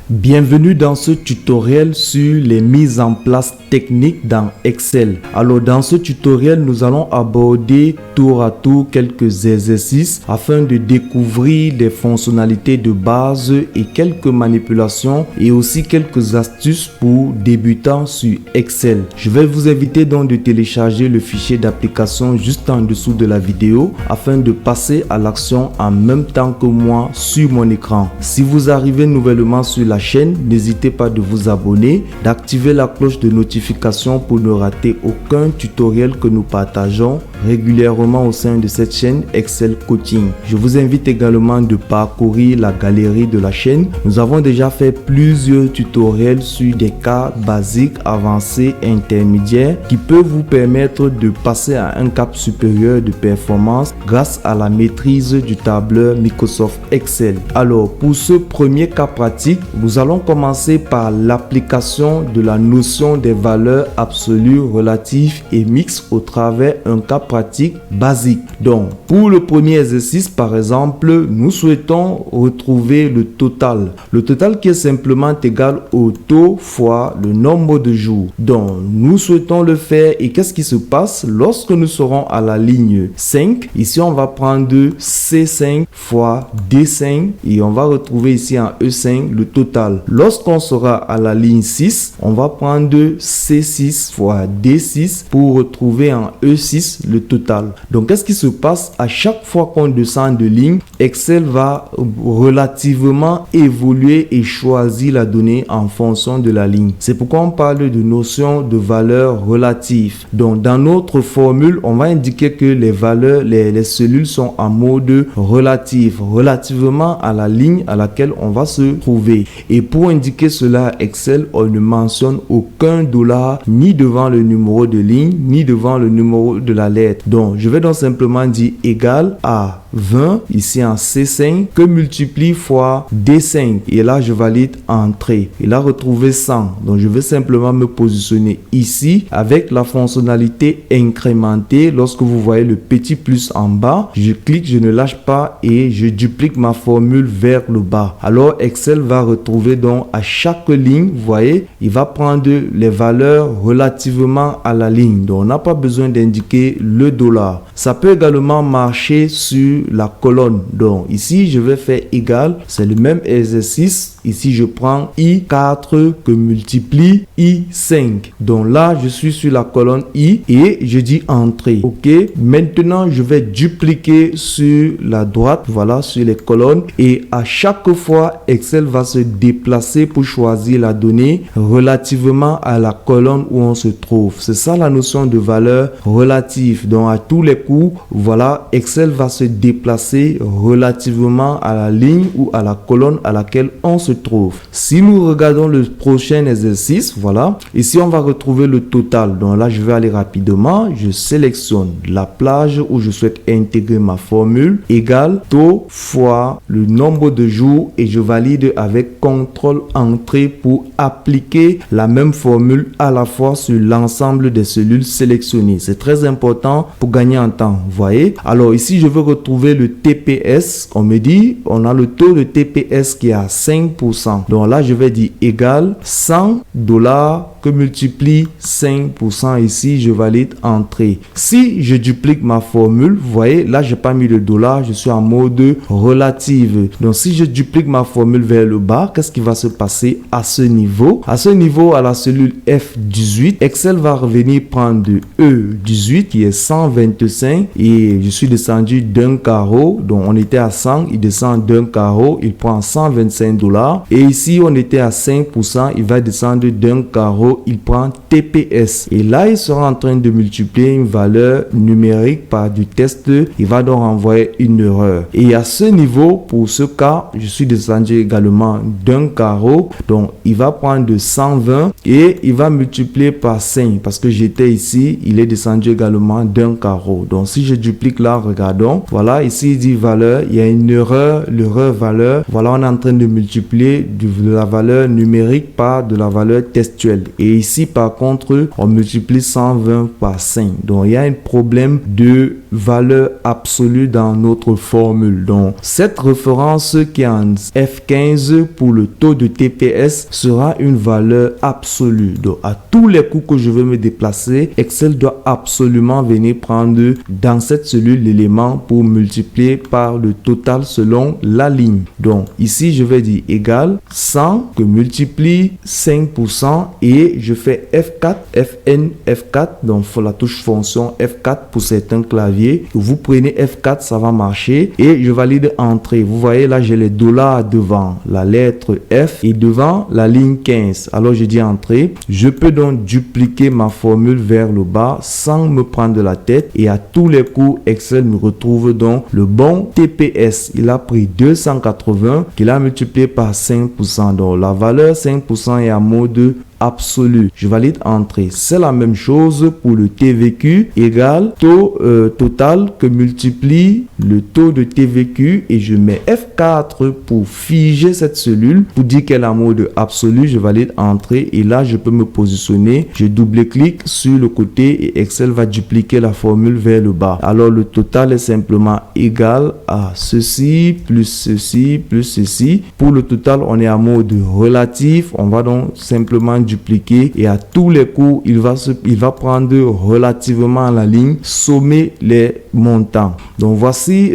Bienvenue dans ce tutoriel sur les mises en place techniques dans Excel. Alors dans ce tutoriel, nous allons aborder tour à tour quelques exercices afin de découvrir les fonctionnalités de base et quelques manipulations et aussi quelques astuces pour débutants sur Excel. Je vais vous inviter donc de télécharger le fichier d'application juste en dessous de la vidéo afin de passer à l'action en même temps que moi sur mon écran. Si vous arrivez nouvellement sur la chaîne, n'hésitez pas de vous abonner, d'activer la cloche de notification pour ne rater aucun tutoriel que nous partageons régulièrement au sein de cette chaîne Excel Coaching. Je vous invite également de parcourir la galerie de la chaîne. Nous avons déjà fait plusieurs tutoriels sur des cas basiques, avancés, intermédiaires qui peuvent vous permettre de passer à un cap supérieur de performance grâce à la maîtrise du tableur Microsoft Excel. Alors pour ce premier cas pratique, nous allons commencer par l'application de la notion des valeurs absolues, relatives et mixtes au travers un cas pratique basique. Donc pour le premier exercice par exemple, nous souhaitons retrouver le total. Le total qui est simplement égal au taux fois le nombre de jours. Donc nous souhaitons le faire et qu'est-ce qui se passe lorsque nous serons à la ligne 5? Ici on va prendre C5 fois D5 et on va retrouver ici en E5 le total. Lorsqu'on sera à la ligne 6, on va prendre C6 fois D6 pour retrouver en E6 le total. Donc qu'est-ce qui se passe à chaque fois qu'on descend de ligne? Excel va relativement évoluer et choisir la donnée en fonction de la ligne. C'est pourquoi on parle de notion de valeur relative. Donc dans notre formule, on va indiquer que les valeurs, les cellules sont en mode relatif, relativement à la ligne à laquelle on va se trouver. Et pour indiquer cela, Excel, on ne mentionne aucun dollar ni devant le numéro de ligne, ni devant le numéro de la lettre. Donc, je vais donc simplement dire égal à 20, ici en C5, que multiplie fois D5. Et là, je valide entrée. Et là, retrouver 100. Donc, je vais simplement me positionner ici avec la fonctionnalité incrémentée. Lorsque vous voyez le petit plus en bas, je clique, je ne lâche pas et je duplique ma formule vers le bas. Alors, Excel va retrouver donc à chaque ligne, vous voyez, il va prendre les valeurs relativement à la ligne. Donc, on n'a pas besoin d'indiquer le dollar. Ça peut également marcher sur la colonne. Donc, ici, je vais faire égal. C'est le même exercice. Ici, je prends I4 que multiplie I5. Donc là, je suis sur la colonne I et je dis entrée. OK. Maintenant, je vais dupliquer sur la droite. Voilà, sur les colonnes. Et à chaque fois, Excel va se déplacer pour choisir la donnée relativement à la colonne où on se trouve. C'est ça la notion de valeur relative. Donc, à tous les coups, voilà, Excel va se déplacer relativement à la ligne ou à la colonne à laquelle on se trouve. Si nous regardons le prochain exercice, voilà, ici on va retrouver le total. Donc là, je vais aller rapidement. Je sélectionne la plage où je souhaite intégrer ma formule égale taux fois le nombre de jours et je valide avec CTRL entrée pour appliquer la même formule à la fois sur l'ensemble des cellules sélectionnées. C'est très important pour gagner en temps. Vous voyez? Alors ici, je veux retrouver le TPS. On me dit, on a le taux de TPS qui est à 5%. Donc là, je vais dire égal 100 $ que multiplie 5%. Ici, je valide entrée. Si je duplique ma formule, vous voyez, là, j'ai pas mis de dollar, je suis en mode relative. Donc, si je duplique ma formule vers le bas, qu'est-ce qui va se passer à ce niveau? À ce niveau, à la cellule F18, Excel va revenir prendre de E18 qui est 125 et je suis descendu d'un carreau. Donc, on était à 100, il descend d'un carreau, il prend 125 $. Et ici, on était à 5%, il va descendre d'un carreau, il prend TPS. Et là, il sera en train de multiplier une valeur numérique par du test. Il va donc envoyer une erreur. Et à ce niveau, pour ce cas, je suis descendu également d'un carreau. Donc, il va prendre de 120 et il va multiplier par 5 parce que j'étais ici, il est descendu également d'un carreau. Donc, si je duplique là, regardons. Voilà, ici, il dit valeur. Il y a une erreur, l'erreur valeur. Voilà, on est en train de multiplier de la valeur numérique par de la valeur textuelle. Et ici, par contre, on multiplie 120 par 5. Donc, il y a un problème de valeur absolue dans notre formule. Donc, cette référence qui est en F15 pour le taux de TPS sera une valeur absolue. Donc, à tous les coups que je veux me déplacer, Excel doit absolument venir prendre dans cette cellule l'élément pour multiplier par le total selon la ligne. Donc, ici, je vais dire égal 100 que multiplie 5% et je fais F4, Fn, F4. Donc, il faut la touche fonction F4 pour certains claviers. Vous prenez F4, ça va marcher et je valide entrée. Vous voyez là, j'ai les dollars devant la lettre F et devant la ligne 15. Alors, je dis entrée. Je peux donc dupliquer ma formule vers le bas sans me prendre la tête et à tous les coups, Excel me retrouve donc le bon TPS. Il a pris 280 qu'il a multiplié par 5%. Donc, la valeur 5% est en mode absolu. Je valide entrée. C'est la même chose pour le TVQ égale taux total que multiplie le taux de TVQ et je mets F4 pour figer cette cellule pour dire qu'elle est en mode absolu. Je valide entrée et là je peux me positionner. Je double-clique sur le côté et Excel va dupliquer la formule vers le bas. Alors le total est simplement égal à ceci plus ceci plus ceci. Pour le total, on est en mode relatif. On va donc simplement dupliquer et à tous les coups il va prendre relativement à la ligne sommer les montants. Donc voici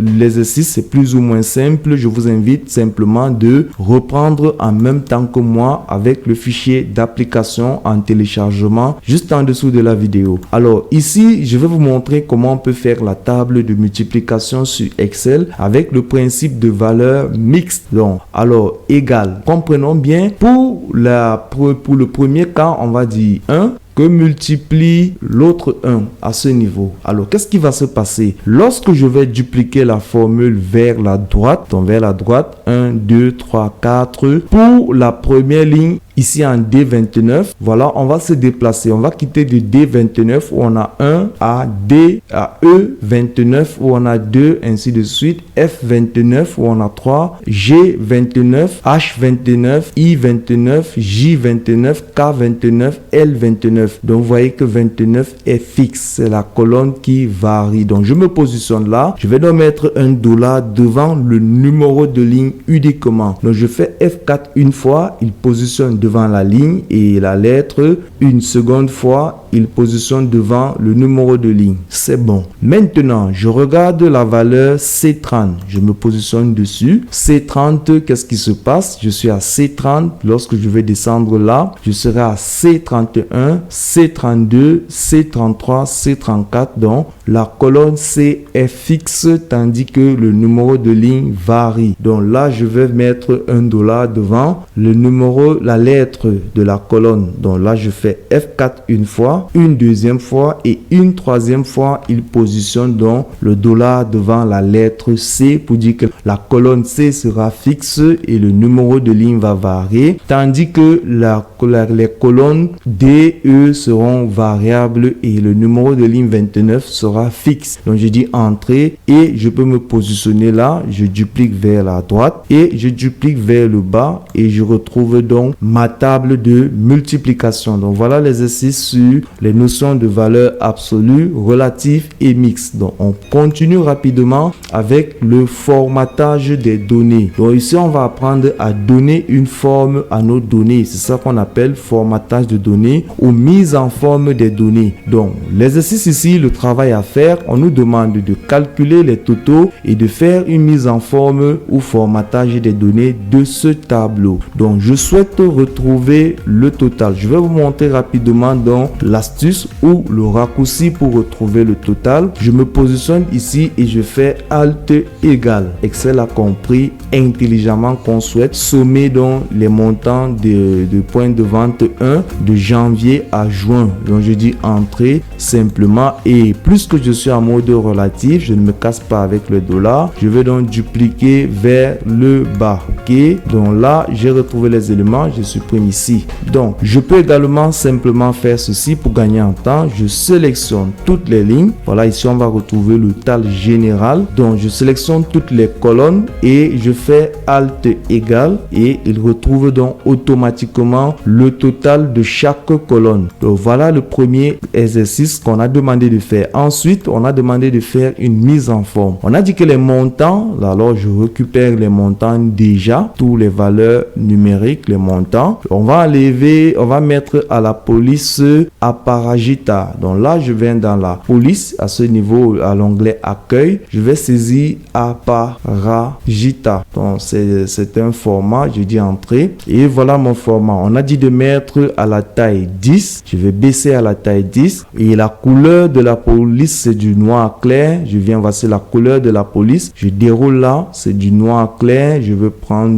l'exercice, c'est plus ou moins simple. Je vous invite simplement de reprendre en même temps que moi avec le fichier d'application en téléchargement juste en dessous de la vidéo. Alors ici je vais vous montrer comment on peut faire la table de multiplication sur Excel avec le principe de valeur mixte. Donc alors égal, comprenons bien, pour le premier cas, on va dire 1 que multiplie l'autre 1 à ce niveau. Alors, qu'est-ce qui va se passer? Lorsque je vais dupliquer la formule vers la droite, donc vers la droite, 1, 2, 3, 4, pour la première ligne, ici en D29, voilà, on va se déplacer. On va quitter de D29 où on a 1 à D à E29 où on a 2, ainsi de suite. F29 où on a 3, G29, H29, I29, J29, K29, L29. Donc, vous voyez que 29 est fixe. C'est la colonne qui varie. Donc, je me positionne là. Je vais donc mettre un dollar devant le numéro de ligne uniquement. Donc, je fais F4 une fois. Il positionne devant la ligne et la lettre une seconde fois. Il positionne devant le numéro de ligne. C'est bon. Maintenant, je regarde la valeur C30. Je me positionne dessus. C30, qu'est-ce qui se passe? Je suis à C30. Lorsque je vais descendre là, je serai à C31, C32, C33, C34. Donc, la colonne C est fixe tandis que le numéro de ligne varie. Donc là, je vais mettre un dollar devant le numéro, la lettre de la colonne. Donc là, je fais F4 une fois, une deuxième fois et une troisième fois. Il positionne donc le dollar devant la lettre C pour dire que la colonne C sera fixe et le numéro de ligne va varier, tandis que les colonnes D, E seront variables et le numéro de ligne 29 sera fixe. Donc je dis entrée et je peux me positionner là. Je duplique vers la droite et je duplique vers le bas et je retrouve donc ma table de multiplication. Donc voilà l'exercice sur les notions de valeur absolue, relative et mixte. Donc on continue rapidement avec le formatage des données. Donc ici on va apprendre à donner une forme à nos données. C'est ça qu'on appelle formatage de données ou mise en forme des données. Donc l'exercice ici, le travail à faire, on nous demande de calculer les totaux et de faire une mise en forme ou formatage des données de ce tableau. Donc je souhaite retrouver le total. Je vais vous montrer rapidement dans l'astuce ou le raccourci pour retrouver le total. Je me positionne ici et je fais Alt égal. Excel a compris intelligemment qu'on souhaite sommer donc les montants de points de vente 1 de janvier à juin. Donc je dis entrée simplement et puisque je suis en mode relatif, je ne me casse pas avec le dollar. Je vais donc dupliquer vers le bas. Ok, donc là j'ai retrouvé les éléments. Je suis supprime ici. Donc, je peux également simplement faire ceci pour gagner en temps. Je sélectionne toutes les lignes. Voilà, ici, on va retrouver le tal général. Donc, je sélectionne toutes les colonnes et je fais Alt égal et il retrouve donc automatiquement le total de chaque colonne. Donc, voilà le premier exercice qu'on a demandé de faire. Ensuite, on a demandé de faire une mise en forme. On a dit que les montants, alors je récupère les montants déjà, tous les valeurs numériques, les montants. On va enlever, on va mettre à la police Aparajita. Donc là, je viens dans la police, à ce niveau, à l'onglet accueil, je vais saisir Aparajita. Donc c'est un format, je dis entrée et voilà mon format. On a dit de mettre à la taille 10, je vais baisser à la taille 10 et la couleur de la police c'est du noir clair. Je viens, voici la couleur de la police, je déroule là, c'est du noir clair. Je vais prendre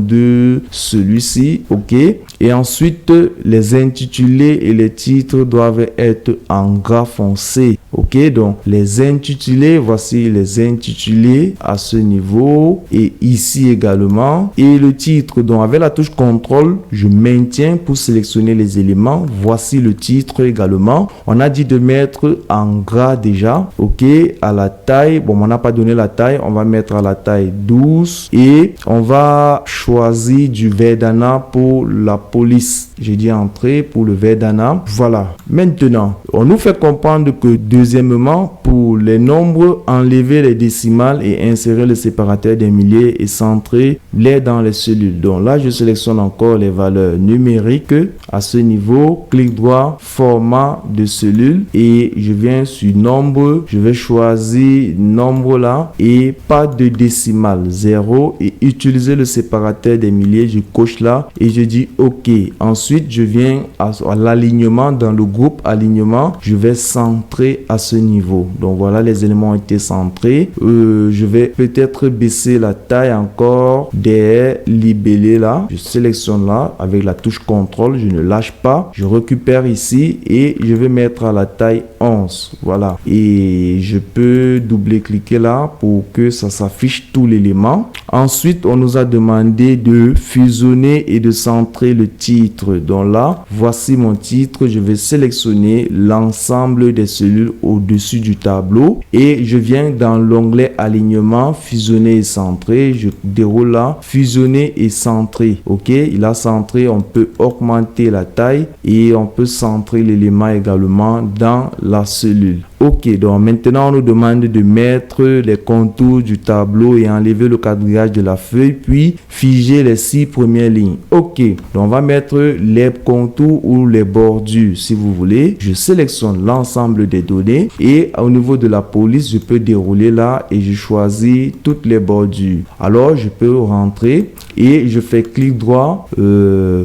celui-ci, ok, et ensuite les intitulés et les titres doivent être en gras foncé, ok. Donc les intitulés, voici les intitulés à ce niveau et ici également, et le titre. Donc avec la touche contrôle, je maintiens pour sélectionner les éléments. Voici le titre également. On a dit de mettre en gras déjà, ok, à la taille. Bon, on n'a pas donné la taille, on va mettre à la taille 12 et on va choisir du Verdana pour la police. J'ai dit entrée pour le Verdana. Voilà. Maintenant, on nous fait comprendre que deuxièmement, pour les nombres, enlever les décimales et insérer le séparateur des milliers et centrer-les dans les cellules. Donc là, je sélectionne encore les valeurs numériques. À ce niveau, clic droit, format de cellule et je viens sur nombre. Je vais choisir nombre là et pas de décimale, 0 et utiliser le séparateur des milliers. Je coche là et je dis OK. Ensuite, je viens à l'alignement dans le groupe alignement. Je vais centrer à ce niveau. Donc voilà, les éléments ont été centrés. Je vais peut-être baisser la taille encore des libellés là. Je sélectionne là avec la touche contrôle. Je ne lâche pas. Je récupère ici et je vais mettre à la taille 11. Voilà. Et je peux doubler-cliquer là pour que ça s'affiche tout l'élément. Ensuite, on nous a demandé de fusionner et de centrer le titre. Donc là, voici mon titre. Je vais sélectionner l'ensemble des cellules au-dessus du tableau et je viens dans l'onglet alignement, fusionner et centrer. Je déroule là, fusionner et centrer. Ok, il a centré. On peut augmenter la taille et on peut centrer l'élément également dans la cellule. Ok, donc maintenant on nous demande de mettre les contours du tableau et enlever le quadrillage de la feuille, puis figer les 6 premières lignes. Ok, donc on va mettre les contours ou les bordures si vous voulez. Je sélectionne l'ensemble des données et au niveau de la police, je peux dérouler là et je choisis toutes les bordures. Alors je peux rentrer et je fais clic droit,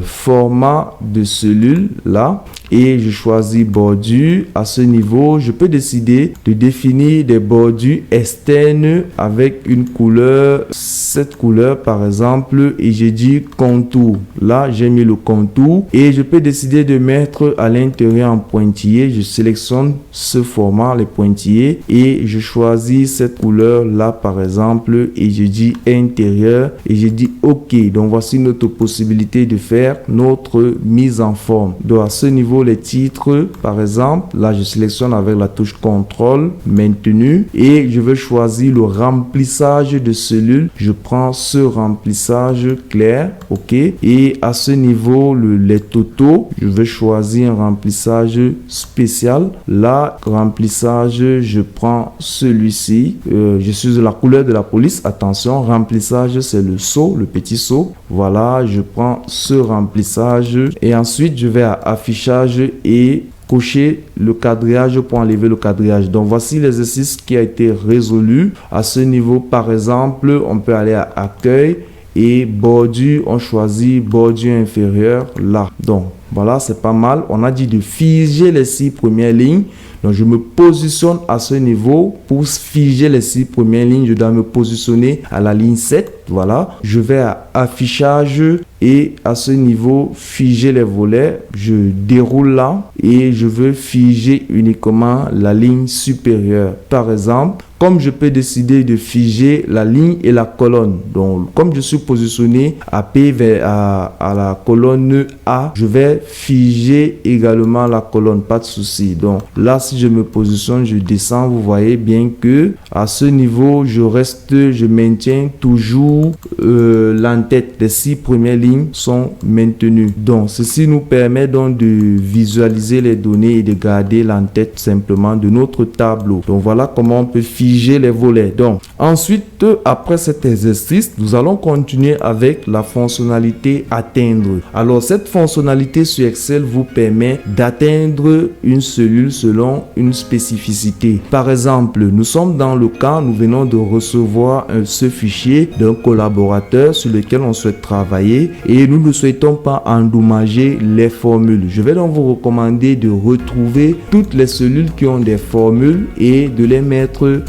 format de cellule là. Et je choisis bordure. À ce niveau, je peux décider de définir des bordures externes avec une couleur, cette couleur par exemple, et j'ai dit contour. Là, j'ai mis le contour et je peux décider de mettre à l'intérieur en pointillé. Je sélectionne ce format, les pointillés, et je choisis cette couleur là par exemple et je dis intérieur et je dis OK. Donc voici notre possibilité de faire notre mise en forme. Donc à ce niveau, les titres par exemple, là je sélectionne avec la touche contrôle maintenu et je vais choisir le remplissage de cellules. Je prends ce remplissage clair, ok, et à ce niveau les totaux, je vais choisir un remplissage spécial. Là, remplissage, je prends celui-ci. Je suis de la couleur de la police. Attention, remplissage c'est le seau, le petit seau. Voilà, je prends ce remplissage et ensuite je vais à affichage et cocher le quadrillage pour enlever le quadrillage. Donc voici l'exercice qui a été résolu. À ce niveau par exemple, on peut aller à accueil et bordure, on choisit bordure inférieure là. Donc Voilà, c'est pas mal. On a dit de figer les 6 premières lignes. Donc, je me positionne à ce niveau. Pour figer les 6 premières lignes, je dois me positionner à la ligne 7. Voilà. Je vais à affichage et à ce niveau, figer les volets. Je déroule là et je veux figer uniquement la ligne supérieure. Par exemple, comme je peux décider de figer la ligne et la colonne. Donc, comme je suis positionné à P à la colonne A, je vais figer également la colonne, pas de souci. Donc, là, si je me positionne, je descends, vous voyez bien que à ce niveau, je maintiens toujours l'entête. Les 6 premières lignes sont maintenues. Donc, ceci nous permet donc de visualiser les données et de garder l'entête simplement de notre tableau. Donc, voilà comment on peut figer les volets. Donc, ensuite, après cet exercice, nous allons continuer avec la fonctionnalité atteindre. Alors, cette fonctionnalité sur Excel vous permet d'atteindre une cellule selon une spécificité. Par exemple, nous sommes dans le cas, nous venons de recevoir ce fichier d'un collaborateur sur lequel on souhaite travailler et nous ne souhaitons pas endommager les formules. Je vais donc vous recommander de retrouver toutes les cellules qui ont des formules et de les mettre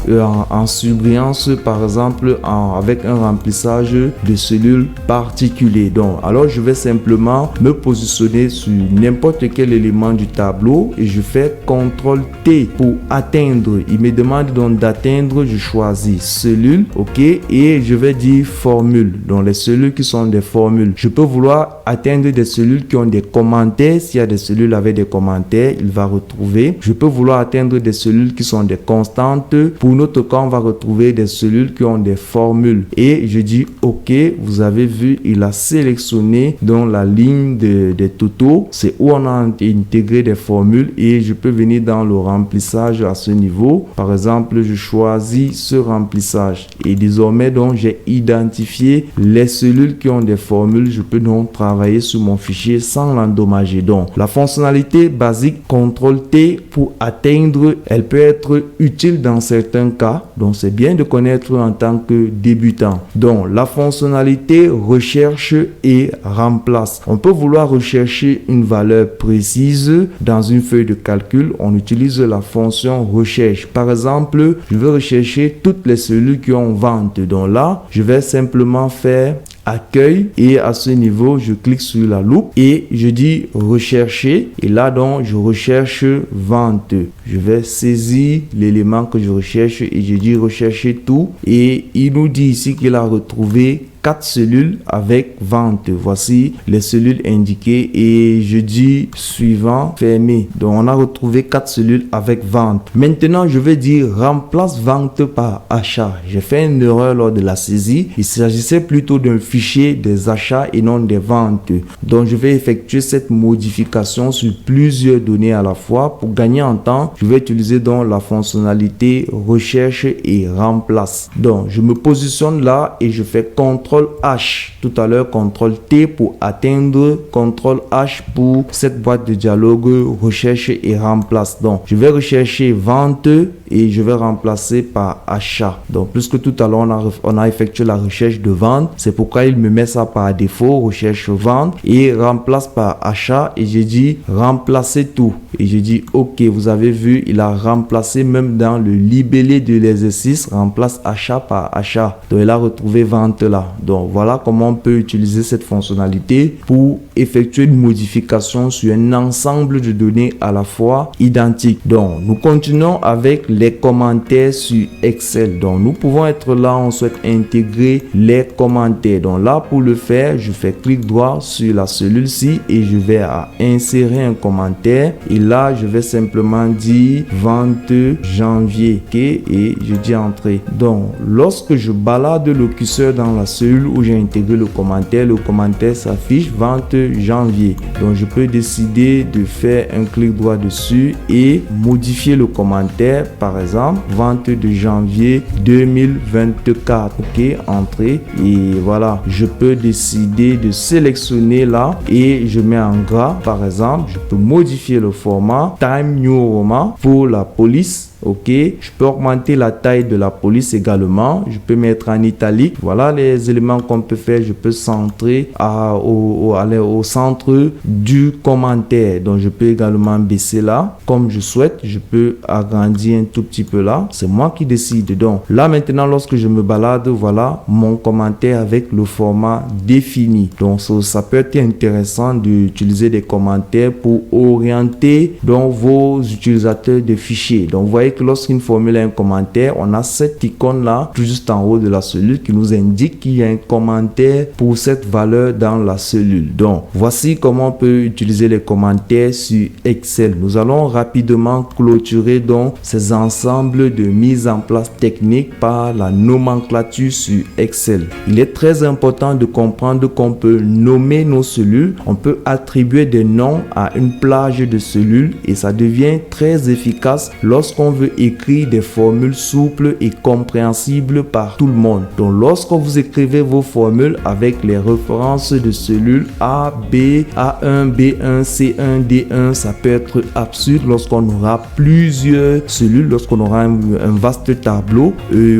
en surbrillance, par exemple avec un remplissage de cellules particulier. Donc, alors je vais simplement me positionner sur n'importe quel élément du tableau et je fais CTRL T pour atteindre. Il me demande donc d'atteindre, je choisis cellule, ok, et je vais dire formule. Donc les cellules qui sont des formules. Je peux vouloir atteindre des cellules qui ont des commentaires. S'il y a des cellules avec des commentaires, il va retrouver. Je peux vouloir atteindre des cellules qui sont des constantes. Pour notre cas, on va retrouver des cellules qui ont des formules. Et je dis OK. Vous avez vu, il a sélectionné dans la ligne des totaux. C'est où on a intégré des formules et je peux venir dans le remplissage à ce niveau. Par exemple, je choisis ce remplissage. Et désormais, donc, j'ai identifié les cellules qui ont des formules. Je peux donc travailler sur mon fichier sans l'endommager. Donc, la fonctionnalité basique CTRL-T pour atteindre, elle peut être utile dans certains cas. Donc, c'est bien de connaître en tant que débutant. Donc, la fonctionnalité recherche et remplace. On peut vouloir rechercher une valeur précise dans une feuille de calcul. On utilise la fonction recherche. Par exemple, je veux rechercher toutes les cellules qui ont vente. Donc là, je vais simplement faire accueil et à ce niveau je clique sur la loupe et je dis rechercher et là donc je recherche vente. Je vais saisir l'élément que je recherche et je dis rechercher tout et il nous dit ici qu'il a retrouvé 4 cellules avec vente. Voici les cellules indiquées et je dis suivant, fermé. Donc on a retrouvé 4 cellules avec vente. Maintenant je vais dire remplace vente par achat. J'ai fait une erreur lors de la saisie. Il s'agissait plutôt d'un fichier des achats et non des ventes. Donc je vais effectuer cette modification sur plusieurs données à la fois. Pour gagner en temps, je vais utiliser donc la fonctionnalité recherche et remplace. Donc je me positionne là et je fais CTRL H. Tout à l'heure, CTRL T pour atteindre, CTRL H pour cette boîte de dialogue recherche et remplace. Donc, je vais rechercher vente et je vais remplacer par achat. Donc, puisque tout à l'heure, on a effectué la recherche de vente, c'est pourquoi il me met ça par défaut, recherche vente et remplace par achat et j'ai dit remplacer tout. Et j'ai dit OK, vous avez vu, il a remplacé même dans le libellé de l'exercice, remplace achat par achat. Donc, il a retrouvé vente là. Donc, voilà comment on peut utiliser cette fonctionnalité pour effectuer une modification sur un ensemble de données à la fois identiques. Donc, nous continuons avec les commentaires sur Excel. Donc, nous pouvons être là, on souhaite intégrer les commentaires. Donc, là, pour le faire, je fais clic droit sur la cellule-ci et je vais à insérer un commentaire. Et là, je vais simplement dire vente janvier. OK, et je dis entrée. Donc, lorsque je balade le curseur dans la cellule où j'ai intégré le commentaire s'affiche vente janvier. Donc je peux décider de faire un clic droit dessus et modifier le commentaire, par exemple vente de janvier 2024. OK, entrée et voilà, je peux décider de sélectionner là et je mets en gras. Par exemple, je peux modifier le format Time New Roman pour la police ok. Je peux augmenter la taille de la police également. Je peux mettre en italique. Voilà les éléments qu'on peut faire. Je peux centrer aller au centre du commentaire. Donc je peux également baisser là comme je souhaite. Je peux agrandir un tout petit peu là. C'est moi qui décide. Donc là maintenant, lorsque je me balade, voilà mon commentaire avec le format défini. Donc ça peut être intéressant d'utiliser des commentaires pour orienter donc vos utilisateurs de fichiers. Donc vous voyez que lorsqu'une formule a un commentaire, on a cette icône là tout juste en haut de la cellule qui nous indique qu'il y a un commentaire pour cette valeur dans la cellule. Donc voici comment on peut utiliser les commentaires sur Excel. Nous allons rapidement clôturer donc ces ensembles de mise en place technique par la nomenclature sur Excel. Il est très important de comprendre qu'on peut nommer nos cellules, on peut attribuer des noms à une plage de cellules et ça devient très efficace lorsqu'on veut écrire des formules souples et compréhensibles par tout le monde. Donc lorsque vous écrivez vos formules avec les références de cellules A, B, A1, B1, C1, D1, ça peut être absurde lorsqu'on aura plusieurs cellules, lorsqu'on aura un vaste tableau.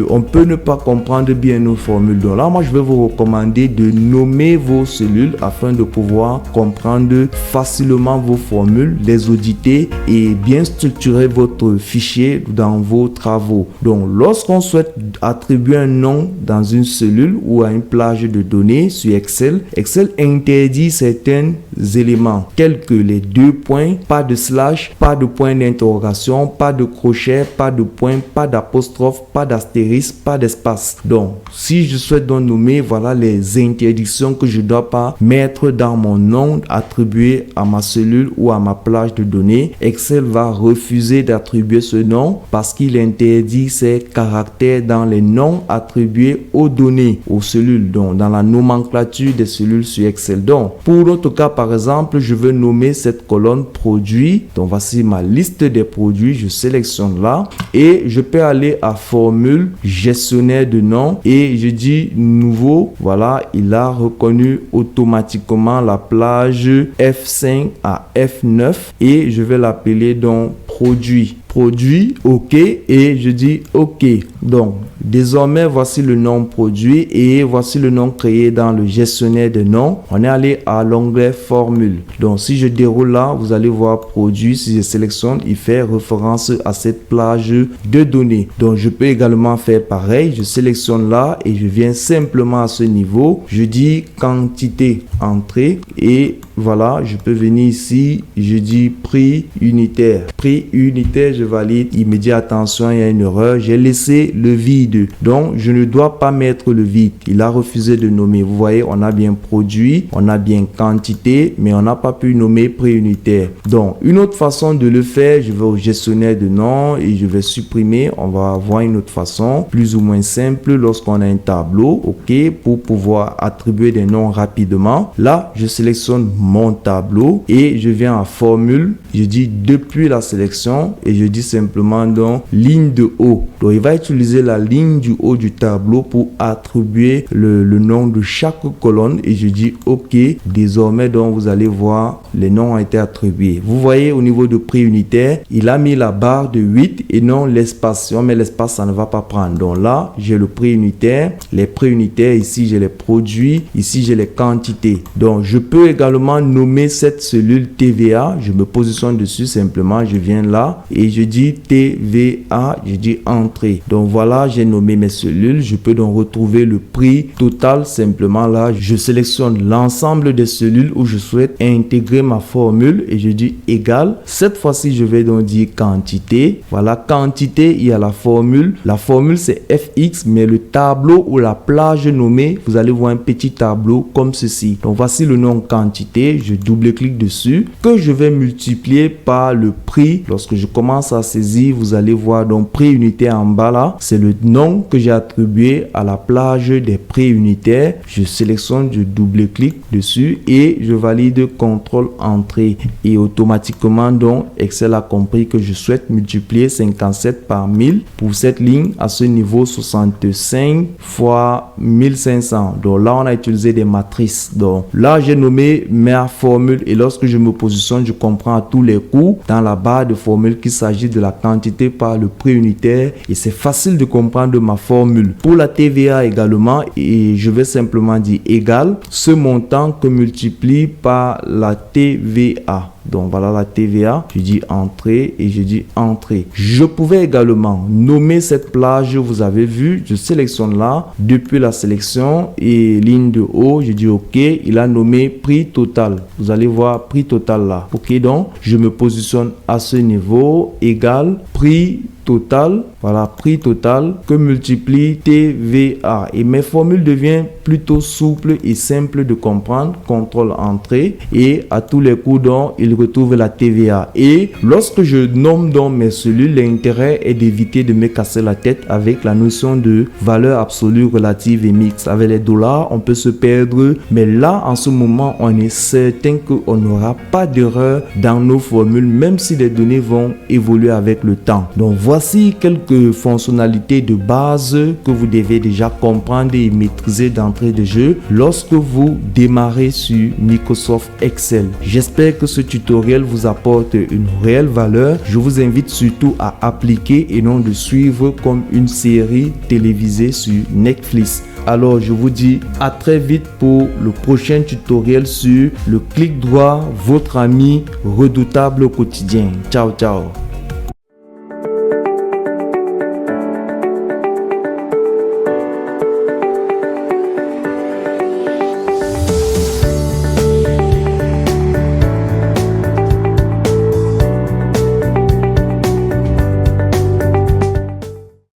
On peut ne pas comprendre bien nos formules. Donc là, moi, je vais vous recommander de nommer vos cellules afin de pouvoir comprendre facilement vos formules, les auditer et bien structurer votre fichier dans vos travaux. Donc, lorsqu'on souhaite attribuer un nom dans une cellule ou à une plage de données sur Excel, Excel interdit certains éléments tels que les deux points, pas de slash, pas de point d'interrogation, pas de crochet, pas de point, pas d'apostrophe, pas d'astérisque, pas d'espace. Donc, si je souhaite donc nommer, voilà les interdictions que je ne dois pas mettre dans mon nom attribué à ma cellule ou à ma plage de données. Excel va refuser d'attribuer ce nom parce qu'il interdit ces caractères dans les noms attribués aux données, aux cellules, donc dans la nomenclature des cellules sur Excel. Donc, pour notre cas, par exemple, je veux nommer cette colonne produit. Donc, voici ma liste des produits. Je sélectionne là et je peux aller à formule, gestionnaire de nom et je dis nouveau. Voilà, il a reconnu automatiquement la plage F5 à F9 et je vais l'appeler donc produit. OK, et je dis OK. Donc désormais voici le nom produit et voici le nom créé dans le gestionnaire de noms. On est allé à l'onglet formule. Donc si je déroule là, vous allez voir produit. Si je sélectionne, il fait référence à cette plage de données. Donc je peux également faire pareil. Je sélectionne là et je viens simplement à ce niveau. Je dis quantité entrée et voilà, je peux venir ici, je dis prix unitaire. Prix unitaire, je valide immédiat. Attention, il y a une erreur. J'ai laissé le vide. Donc, je ne dois pas mettre le vide. Il a refusé de nommer. Vous voyez, on a bien produit, on a bien quantité, mais on n'a pas pu nommer prix unitaire. Donc, une autre façon de le faire, je vais au gestionnaire de noms et je vais supprimer. On va avoir une autre façon, plus ou moins simple lorsqu'on a un tableau, OK, pour pouvoir attribuer des noms rapidement. Là, je sélectionne mon tableau et je viens à formule, je dis depuis la sélection et je dis simplement donc ligne de haut. Donc il va utiliser la ligne du haut du tableau pour attribuer le nom de chaque colonne et je dis OK. Désormais donc vous allez voir les noms ont été attribués. Vous voyez au niveau de prix unitaire, il a mis la barre de 8 et non l'espace. Si on met l'espace, ça ne va pas prendre. Donc là, j'ai le prix unitaire, les prix unitaires, ici j'ai les produits, ici j'ai les quantités. Donc je peux également nommer cette cellule TVA. Je me positionne dessus simplement, je viens là et je dis TVA, je dis entrée. Donc voilà, j'ai nommé mes cellules. Je peux donc retrouver le prix total simplement là. Je sélectionne l'ensemble des cellules où je souhaite intégrer ma formule et je dis égal. Cette fois-ci, je vais donc dire quantité. Voilà, quantité, il y a la formule. La formule, c'est FX, mais le tableau ou la plage nommée, vous allez voir un petit tableau comme ceci. Donc voici le nom quantité. Je double-clique dessus que je vais multiplier par le prix. Lorsque je commence à saisir, vous allez voir donc prix unitaire en bas là. C'est le nom que j'ai attribué à la plage des prix unitaires. Je sélectionne, je double-clique dessus et je valide CTRL entrée et automatiquement donc Excel a compris que je souhaite multiplier 57 par 1000 pour cette ligne à ce niveau 65 5 fois 1500. Donc là, on a utilisé des matrices. Donc là, j'ai nommé ma formule et lorsque je me positionne, je comprends à tous les coups dans la barre de formule qu'il s'agit de la quantité par le prix unitaire et c'est facile de comprendre ma formule. Pour la TVA également, et je vais simplement dire égal ce montant que multiplie par la TVA. Donc voilà la TVA, je dis entrée et je dis entrée. Je pouvais également nommer cette plage, vous avez vu, je sélectionne là, depuis la sélection et ligne de haut, je dis OK, il a nommé prix total. Vous allez voir prix total là. OK, donc je me positionne à ce niveau, égal prix total, voilà, prix total que multiplie TVA et mes formules deviennent plutôt souples et simples de comprendre. Contrôle entrée et à tous les coups donc il retrouve la TVA et lorsque je nomme donc mes cellules, l'intérêt est d'éviter de me casser la tête avec la notion de valeur absolue relative et mixte. Avec les dollars on peut se perdre, mais là en ce moment on est certain qu'on n'aura pas d'erreur dans nos formules même si les données vont évoluer avec le temps. Donc voici quelques fonctionnalités de base que vous devez déjà comprendre et maîtriser d'entrée de jeu lorsque vous démarrez sur Microsoft Excel. J'espère que ce tutoriel vous apporte une réelle valeur. Je vous invite surtout à appliquer et non de suivre comme une série télévisée sur Netflix. Alors je vous dis à très vite pour le prochain tutoriel sur le clic droit, votre ami redoutable au quotidien. Ciao ciao.